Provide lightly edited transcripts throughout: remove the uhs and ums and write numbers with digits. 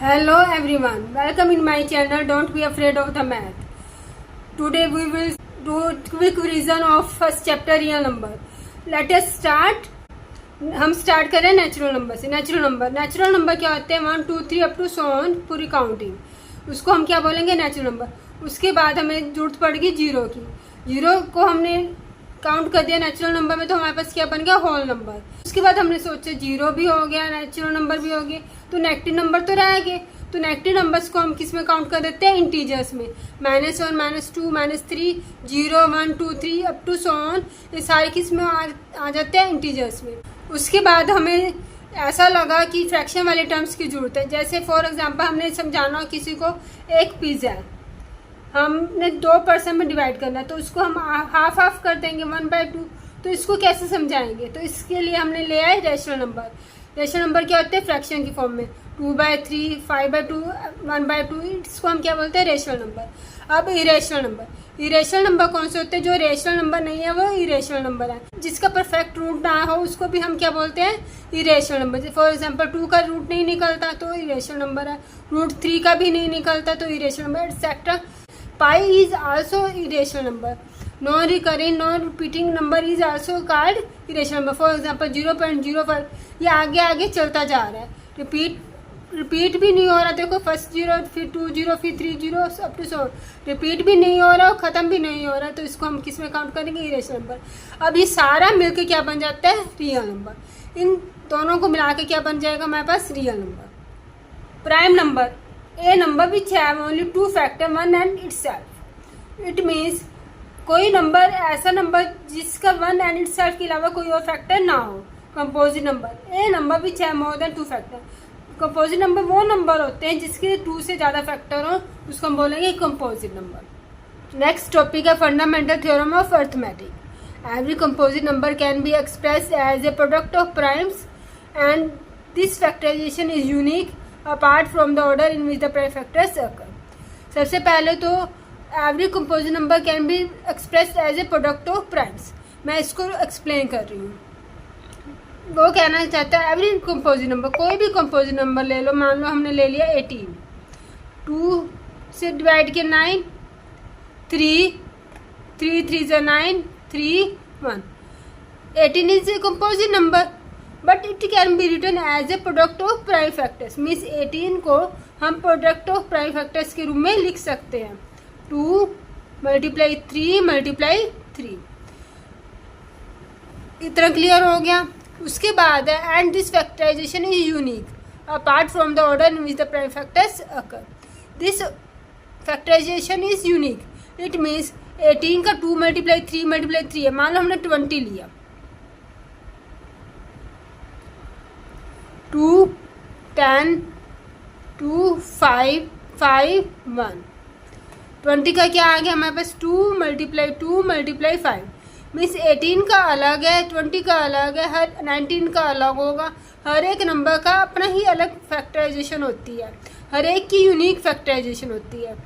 Hello everyone, welcome in my channel. Don't be afraid of the math. Today we will do quick revision of first chapter real number. Let us start. हम start करें natural number से. Natural number क्या होते हैं? 1 2 3 up to so on, पूरी counting. उसको हम क्या बोलेंगे? Natural number. उसके बाद हमें जरूरत पड़ेगी जीरो की. जीरो को हमने काउंट कर दिया नेचुरल नंबर में, तो हमारे पास क्या बन गया? Whole number. उसके बाद हमने सोचा जीरो भी हो गया, नेचुरल नंबर भी हो गए, तो नेगेटिव नंबर तो रह गए. तो नेगेटिव नंबर्स को हम किस में काउंट कर देते हैं? इंटीजर्स में. -1 -2 -3 0 1 2 3 अप टू सो ऑन, ये सारे किस में आ जाते हैं? इंटीजर्स में. उसके बाद हमें ऐसा लगा कि फ्रैक्शन वाले टर्म्स की जरूरत है. जैसे फॉर एग्जांपल हमने समझाना किसी को एक पिज़्ज़ा हमने 2% में डिवाइड करना है, तो उसको हम हाफ कर देंगे 1/2. तो इसको कैसे समझाएंगे? तो इसके लिए हमने ले आए रेशनल नंबर. रेशनल नंबर क्या होते हैं? फ्रैक्शन की फॉर्म में. 2/3 5/2 1/2, इसको हम क्या बोलते हैं? Rational number. अब इरेशनल नंबर कौन से होते हैं? जो रेशनल नंबर नहीं है वो इरेशनल नंबर है. जिसका परफेक्ट रूट ना हो उसको भी हम क्या बोलते हैं? Irrational number. फॉर एग्जांपल 2 का रूट नहीं निकलता तो इरेशनल नंबर है. रूट 3 का भी नहीं निकलता तो irrational number, etcetera. Pi is also irrational number. Non recurring non repeating number is also called irrational number. For example 0.05, ये आगे चलता जा रहा है. रिपीट भी नहीं हो रहा. देखो फर्स्ट 0 फिर 2 0 फिर 3 0 अप टू सो. रिपीट भी नहीं हो रहा और ख़त्म भी नहीं हो रहा, तो इसको हम किस में काउंट करेंगे? Irrational number. अब ये सारा मिलकर क्या बन जाता है? Real number. इन दोनों को मिला के क्या बन जाएगा हमारे पास? Real number. Prime number a number which have only 2 factor 1 and itself. It means कोई नंबर ऐसा नंबर जिसका 1 एंड इटसेल्फ के अलावा कोई और फैक्टर ना हो. Composite number a number which have more than 2 factor. Composite number वो नंबर होते हैं जिसके 2 से ज़्यादा फैक्टर हो, उसको हम बोलेंगे कंपोजिट नंबर. नेक्स्ट टॉपिक है fundamental theorem of arithmetic. Every composite number can be expressed as a product of primes and this factorization is unique apart from the order in which the prime factors occur. सबसे पहले तो every composite number can be expressed as a product of primes. मैं इसको explain कर रही हूँ. वो कहना चाहता है एवरी कंपोजिट नंबर, कोई भी कंपोजिट नंबर ले लो. मान लो हमने ले लिया 18, 2 से डिवाइड किया 9, 3 3 3 9 3 1. 18 is a composite number but it can be written as a product of prime factors. Means 18 को हम प्रोडक्ट ऑफ प्राइम फैक्टर्स के रूप में लिख सकते हैं. 2 × 3 × 3. इतना क्लियर हो गया. उसके बाद है and this factorization is unique apart from the order in which the prime factors occur. This factorization is unique. It means 18 का 2 × 3 × 3 है. मान लो हमने 20 लिया. 2 10 2 5 5 1. 20 का क्या आ गया हमारे पास? 2 × 2 × 5. मीन्स 18 का अलग है, 20 का अलग है, हर 19 का अलग होगा. हर एक नंबर का अपना ही अलग फैक्टराइजेशन होती है. हर एक की यूनिक फैक्टराइजेशन होती है.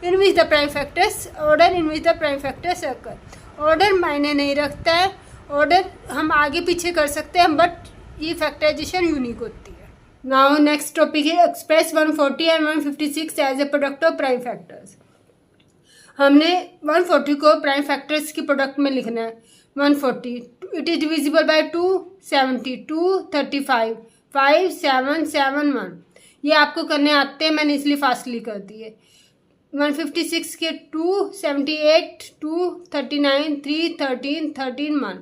In which the prime factors order in which the prime factors occur. ऑर्डर मायने नहीं रखता है. ऑर्डर हम आगे पीछे कर सकते हैं बट ये फैक्टराइजेशन यूनिक होती है. नाउ नेक्स्ट टॉपिक है express 140 and 156 as a product of prime factors. हमने 140 को प्राइम फैक्टर्स की प्रोडक्ट में लिखना है. 140 इट इज डिविजिबल बाय 2 70 2 35 5 7 7 1. ये आपको करने आते हैं, मैंने इसलिए फास्टली कर दिए. 156 के 2 78 2 39 3 13 13 1.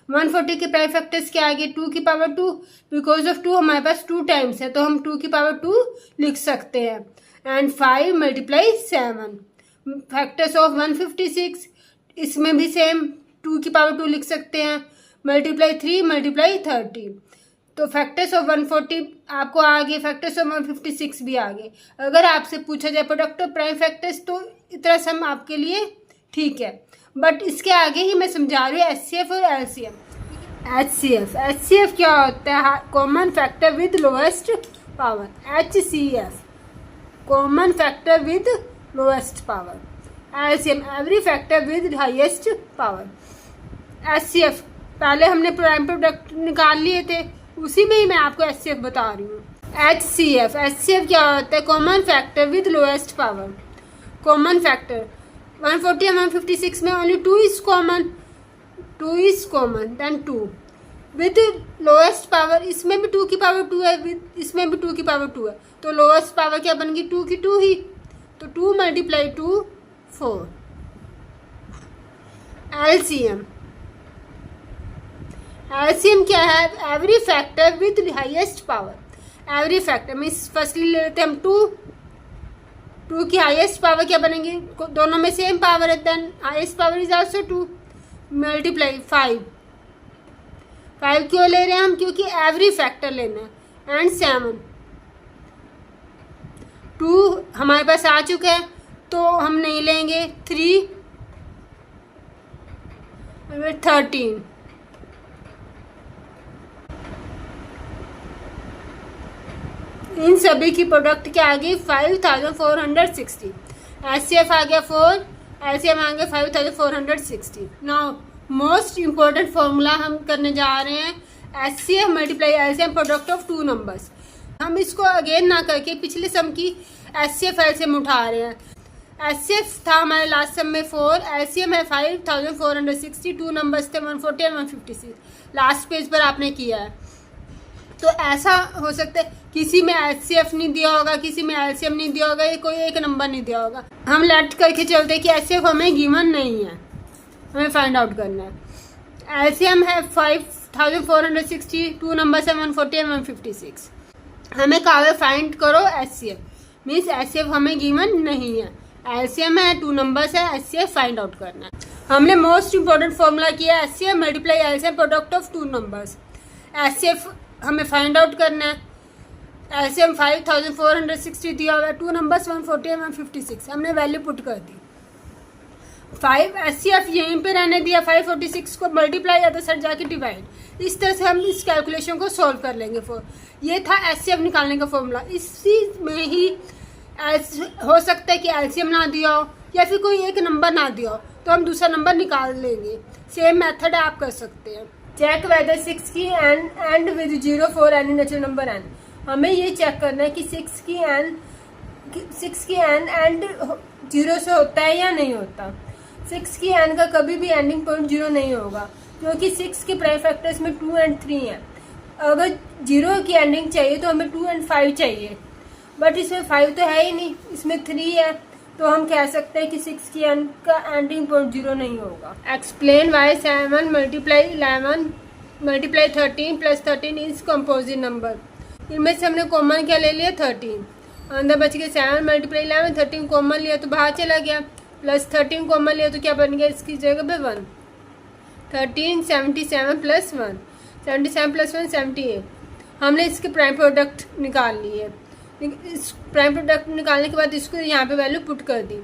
140 के प्राइम फैक्टर्स के आगे 2 की पावर 2. बिकॉज ऑफ 2 हमारे पास 2 टाइम्स है तो हम 2 की पावर 2 लिख सकते हैं. एंड 5 × 7. फैक्टर्स ऑफ 156, इसमें भी सेम 2 की पावर 2 लिख सकते हैं. × 3 × 30. तो फैक्टर्स ऑफ 140 आपको आगे, फैक्टर्स ऑफ 156 भी आगे. अगर आपसे पूछा जाए प्रोडक्ट ऑफ प्राइम फैक्टर्स तो इतना सम आपके लिए ठीक है. बट इसके आगे ही मैं समझा रही हूँ HCF और LCM. HCF क्या होता है? Common factor with lowest power. HCF common factor with lowest power. LCM every factor with highest power. HCF पहले हमने प्राइम प्रोडक्ट निकाल लिए थे, उसी में ही मैं आपको HCF बता रही हूँ. HCF क्या होता है? Common factor with lowest power. Common factor 140 और 156 में only 2 is common, then 2 with lowest power. इसमें भी 2 की पावर 2 है, इसमें भी 2 की पावर 2 है, तो लोएस्ट पावर क्या बनेगी? 2 की 2 ही, तो 2 × 2 4। LCM क्या है? Every factor with highest power. Every factor means firstly ले लेते हैं हम 2 की हाईएस्ट पावर क्या बनेगी? दोनों में सेम पावर है, then highest power is also 2 × 5 क्यों ले रहे हैं हम? क्योंकि एवरी फैक्टर लेना है। एंड 7 2 हमारे पास आ चुका है, तो हम नहीं लेंगे। 3 13 इन सभी की प्रोडक्ट क्या आ गई? 5460। HCF आ गया 4, LCM आ गया 5460। नाउ मोस्ट इम्पोर्टेंट फॉर्मूला हम करने जा रहे हैं, HCF × LCM product of 2 numbers. हम इसको अगेन ना करके पिछले सम की HCF LCM उठा रहे हैं। HCF था हमारे लास्ट सम में 4, LCM है 5460, 2 नंबर्स थे 140 और 156। लास्ट पेज पर आपने किया है। तो ऐसा हो सकता है किसी में HCF नहीं दिया होगा, किसी में LCM नहीं दिया होगा, ये कोई एक नंबर नहीं दिया होगा। हम लेट करके चलते कि HCF हमें गिवन नहीं है, हमें फाइंड आउट करना है। LCM है 5460, 2 नंबर्स है 140 और 156। हमें कहा फाइंड करो HCF, मीन्स HCF हमें गिवन नहीं है। LCM है 2 नंबर्स है, HCF फाइंड आउट करना है। हमने मोस्ट इंपॉर्टेंट फॉर्मूला किया HCF × LCM product of 2 numbers. HCF हमें फाइंड आउट करना है। LCM 5460 दिया हुआ है, 2 नंबर्स 140 और 156, हमने वैल्यू पुट कर दी। 5 HCF यहीं पे रहने दिया, 546 को मल्टीप्लाई अदर साइड जाके डिवाइड। इस तरह से हम इस कैलकुलेशन को सॉल्व कर लेंगे। ये था HCF निकालने का फॉर्मूला। इसी में ही हो सकता है कि LCM ना दिया हो या फिर कोई एक नंबर ना दिया हो, तो हम दूसरा नंबर निकाल लेंगे। सेम मेथड आप कर सकते हैं। चेक वेदर 6 की and with 0 for any natural number n। हमें ये चेक करना है कि 6 की n एंड 0 से होता है या नहीं होता। 6 की n का कभी भी एंडिंग पॉइंट 0 नहीं होगा, क्योंकि 6 के प्राइम फैक्टर्स में 2 और 3 हैं। अगर 0 की एंडिंग चाहिए तो हमें 2 और 5 चाहिए, बट इसमें 5 तो है ही नहीं, इसमें 3 है, तो हम कह सकते हैं कि 6 की n का एंडिंग पॉइंट 0 नहीं होगा। Explain why 7 × 11 × 13 + 13 is composite number. इनमें से हमने कॉमन क्या ले लिया? 13। अंदर बच गया 7 × 11, 13 कॉमन लिया तो बाहर चला गया, प्लस 13 कॉमन लिया तो क्या बन गया? इसकी जगह पे 1। 13 77 + 1, 77 + 1 78। हमने इसके प्राइम प्रोडक्ट निकाल लिए। इस प्राइम प्रोडक्ट निकालने के बाद इसको यहाँ पे वैल्यू पुट कर दी।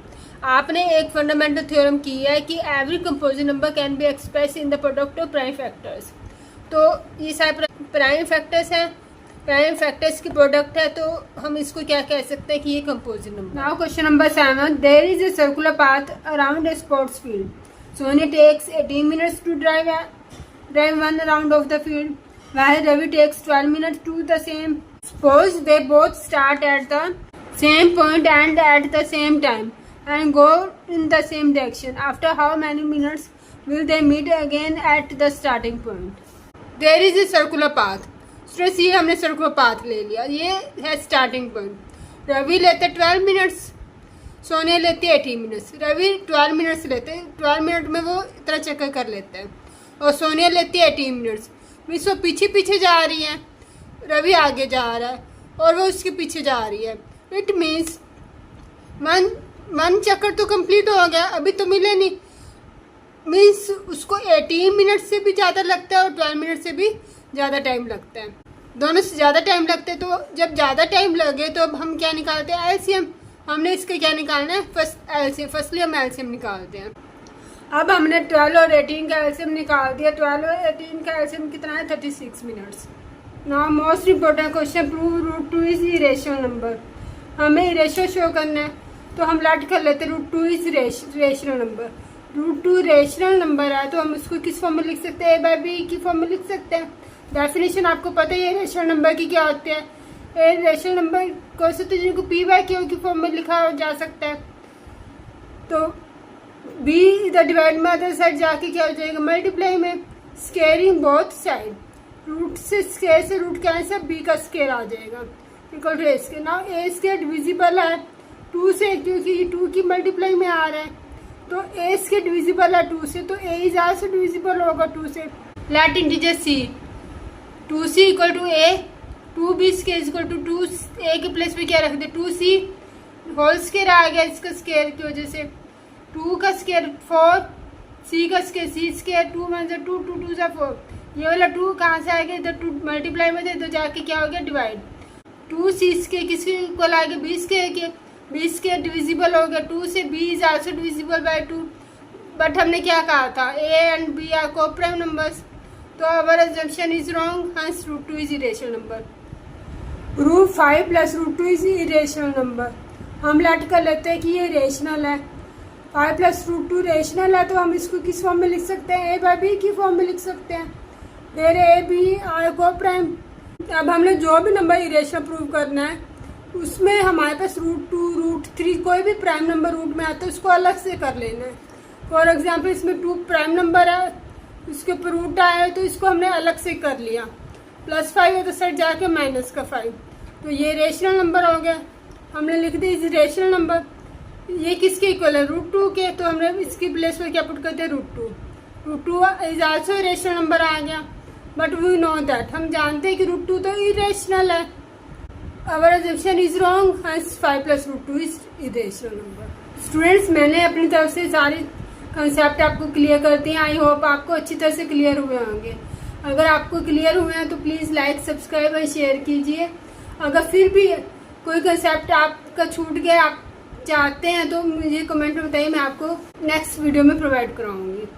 आपने एक फंडामेंटल थ्योरम की है कि every composite number can be express in the product of prime factors. तो ये सारे प्राइम फैक्टर्स हैं, प्राइम फैक्टर्स की प्रोडक्ट है, तो हम इसको क्या कह सकते हैं कि ये composite number. Now question number 7, there is a circular path around a sports field. Soni takes 18 minutes to drive 1 round of the field, while Ravi takes 12 minutes to the same. Suppose they both start at the same point and at the same time and go in the same direction. After how many minutes will they meet again at the starting point? There is a circular path. Stress ये हमने circular path ले लिया, ये है starting point. Ravi लेते 12 minutes, Sonia लेती है 18 minutes. Ravi 12 minutes लेते हैं, 12 मिनट में वो इतना चक्कर कर लेते हैं, और सोनिया लेती है 18 मिनट्स। मीन्स वो पीछे पीछे जा रही है, रवि आगे जा रहा है और वो उसके पीछे जा रही है। इट मीन्स वन चक्कर तो कंप्लीट हो गया, अभी तो मिले नहीं। मीन्स उसको 18 मिनट से भी ज़्यादा लगता है और 12 मिनट से भी ज़्यादा टाइम लगता है, दोनों से ज़्यादा टाइम लगता है। तो जब ज़्यादा टाइम लगे तो अब हम क्या निकालते हैं? एलसीएम। हमने इसका क्या निकालना है? फर्स्टली हम एलसीएम निकालते हैं। अब हमने 12 और 18 का एलसीएम निकाल दिया। 12 और 18 का एलसीएम कितना है? 36 minutes. Now most important question, prove √2 is irrational number. हमें इरेशनल शो करना है, तो हम लट कर लेते हैं √2 is rational number. √2 rational number है, तो हम उसको किस फॉर्म में लिख सकते हैं? A/B की फॉर्म में लिख सकते हैं। डेफिनेशन आपको पता ही है रेशनल नंबर की क्या होती है। ए रेशनल नंबर कौन से तो जिनको पी बाई क्यू की फॉर्म में लिखा जा सकता है। तो बी इधर डिवाइड में अदर साइड जाके क्या हो जाएगा, मल्टीप्लाई में स्केयरिंग बोथ साइड, रूट से स्केयर से रूट कैंसिल, बी का स्केयर आ जाएगा equal to A square. Now A square divisible है 2 से, क्योंकि ये 2 की मल्टीप्लाई में आ रहा है, तो ए स्केयर डिविजिबल है 2 से, तो ए इज आल्सो डिविजिबल होगा 2 से। Let integer C 2c equal to A, 2b square equal to 2a के प्लेस में क्या रख दे 2c होल स्केयर आ गया इसका स्केयर की वजह से, 2 का स्केयर 4, c का स्केयर c स्केयर 2 1 2 2 2 4, ये वाला 2 कहाँ से आ गया, इधर 2 मल्टीप्लाई में थे तो जाके क्या हो गया डिवाइड, 2c स्केयर किसके इक्वल आ गया b स्केयर के, b स्केयर डिविजिबल हो गया 2 से, b is also divisible by 2, but हमने क्या कहा था a and b are coprime numbers, तो our assumption is wrong, hence root 2 is irrational number. Root 5 plus root 2 is irrational number. हम लेट कर लेते हैं कि ये रेशनल है, 5 प्लस रूट 2 रेशनल है, तो हम इसको किस फॉर्म में लिख सकते हैं, ए बाई बी की फॉर्म में लिख सकते हैं, फिर ए बी आर को प्राइम। अब हमने जो भी नंबर इरेशनल प्रूव करना है उसमें हमारे पास रूट 2 रूट 3 कोई भी प्राइम नंबर रूट में आता है उसको अलग से कर लेना है। फॉर एग्जाम्पल इसमें 2 प्राइम नंबर है, उसके ऊपर रूट आया है तो इसको हमने अलग से कर लिया, +5 है तो साइड जाके माइनस का 5, तो ये रेशनल नंबर हो गया, हमने लिख दी इज रेशनल नंबर। ये किसके इक्वल है, रूट 2 के, तो हमने इसकी प्लेस पर क्या पुट करते हैं root 2 is also rational number आ गया, बट वी नो दैट, हम जानते हैं कि रूट 2 तो इरेशनल है, our assumption is wrong, hence 5 plus root 2 is irrational number. Students मैंने अपनी तरफ से सारी कंसेप्ट आपको क्लियर करते हैं, आई होप आपको अच्छी तरह से क्लियर हुए होंगे। अगर आपको क्लियर हुए हैं तो प्लीज़ लाइक सब्सक्राइब और शेयर कीजिए। अगर फिर भी कोई कंसेप्ट आपका छूट गया आप चाहते हैं तो मुझे कमेंट में बताइए, मैं आपको नेक्स्ट वीडियो में प्रोवाइड कराऊंगी।